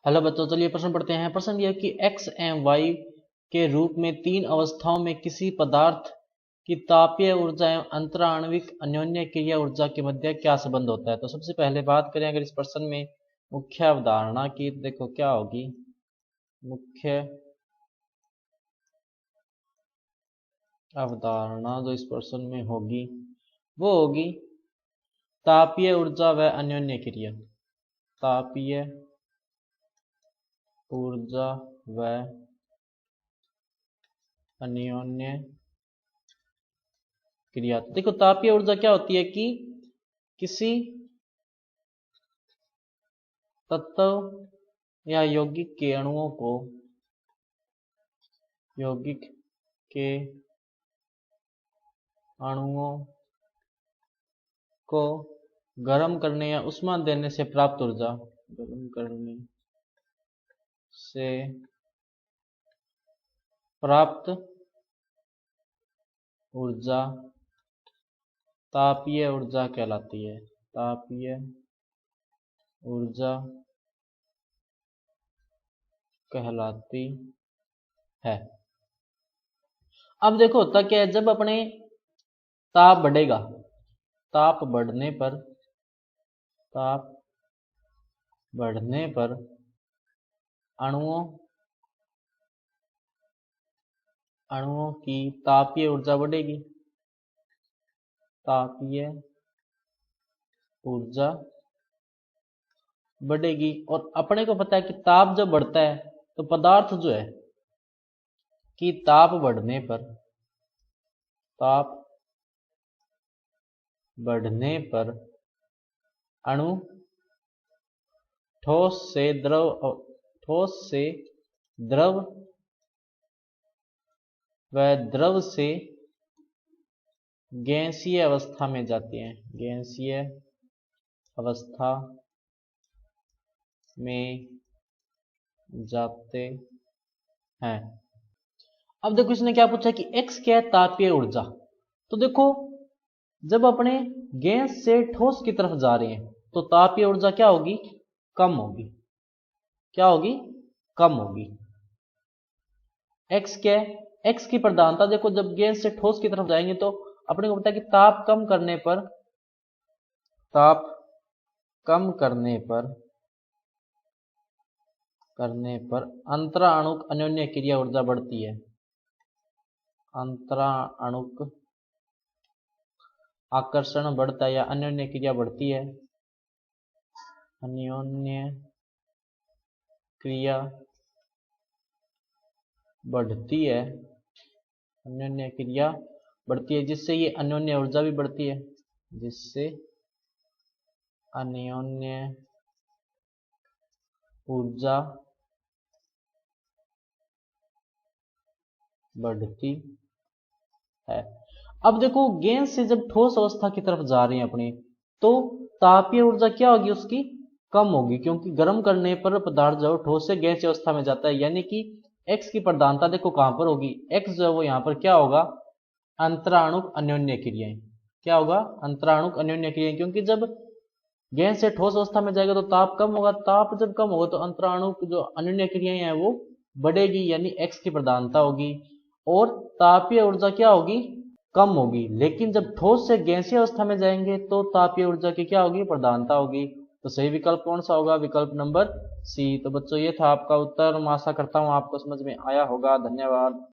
Hello बच्चों, चलिए प्रश्न पढ़ते हैं। प्रश्न यह कि x एवं y के रूप में तीन अवस्थाओं में किसी पदार्थ की तापीय ऊर्जा एवं अंतराण्विक अन्योन्य क्रिया ऊर्जा के मध्य क्या संबंध होता है। तो सबसे पहले बात करें अगर इस प्रश्न में मुख्य अवधारणा की, देखो क्या होगी। मुख्य अवधारणा जो इस प्रश्न में होगी वो होगी तापीय ऊर्जा व अन्योन्य क्रिया। तापीय ऊर्जा व अन्योन्य क्रिया। देखो तापीय ऊर्जा क्या होती है कि किसी तत्व या यौगिक के अणुओं को गर्म करने या उष्मा देने से प्राप्त ऊर्जा। गर्म करने से प्राप्त ऊर्जा तापीय ऊर्जा कहलाती है। तापीय ऊर्जा कहलाती है। अब देखो होता क्या है, जब अपने ताप बढ़ेगा, ताप बढ़ने पर अणुओं की तापीय ऊर्जा बढ़ेगी। तापीय ऊर्जा बढ़ेगी और अपने को पता है कि ताप जब बढ़ता है तो पदार्थ जो है कि ताप बढ़ने पर अणु ठोस से द्रव व द्रव से गैसीय अवस्था में जाती हैं। गैसीय अवस्था में जाते हैं। अब देखो इसने क्या पूछा कि x क्या है, तापीय ऊर्जा। तो देखो जब अपने गैस से ठोस की तरफ जा रहे हैं तो तापीय ऊर्जा क्या होगी, कम होगी। क्या होगी, कम होगी। x क्या है, x की प्रधानता देखो जब गैस से ठोस की तरफ जाएंगे तो अपने को पता है कि ताप कम करने पर अंतराणुक अन्योन्य क्रिया ऊर्जा बढ़ती है। अंतराणुक आकर्षण बढ़ता है या अन्योन्य क्रिया बढ़ती है। अन्योन्य क्रिया बढ़ती है। अन्योन्य क्रिया बढ़ती है जिससे ये अन्योन्य ऊर्जा भी बढ़ती है। जिससे अन्योन्य ऊर्जा बढ़ती है। अब देखो गैस से जब ठोस अवस्था की तरफ जा रहे हैं अपने, तो तापीय ऊर्जा क्या होगी, उसकी कम होगी, क्योंकि गर्म करने पर पदार्थ जो ठोस से गैस अवस्था में जाता है। यानी कि x की प्रधानता देखो कहां पर होगी, x जो है वो यहां पर क्या होगा, अंतराणुक अन्योन्य क्रियाएं। क्या होगा, अंतराणुक अन्योन्य क्रियाएं। क्योंकि जब गैस से ठोस अवस्था में जाएगा तो ताप कम होगा, ताप जब कम होगा तो अंतराणुक जो अन्योन्य क्रियाएं हैं वो बढ़ेगी, यानी x की प्रधानता होगी और तापीय ऊर्जा क्या होगी, कम होगी। लेकिन जब ठोस से गैसीय अवस्था में जाएंगे तो तापीय ऊर्जा की क्या होगी, प्रधानता होगी। तो सही विकल्प कौन सा होगा, विकल्प नंबर सी। तो बच्चों ये था आपका उत्तर। मैं आशा करता हूं आपको समझ में आया होगा। धन्यवाद।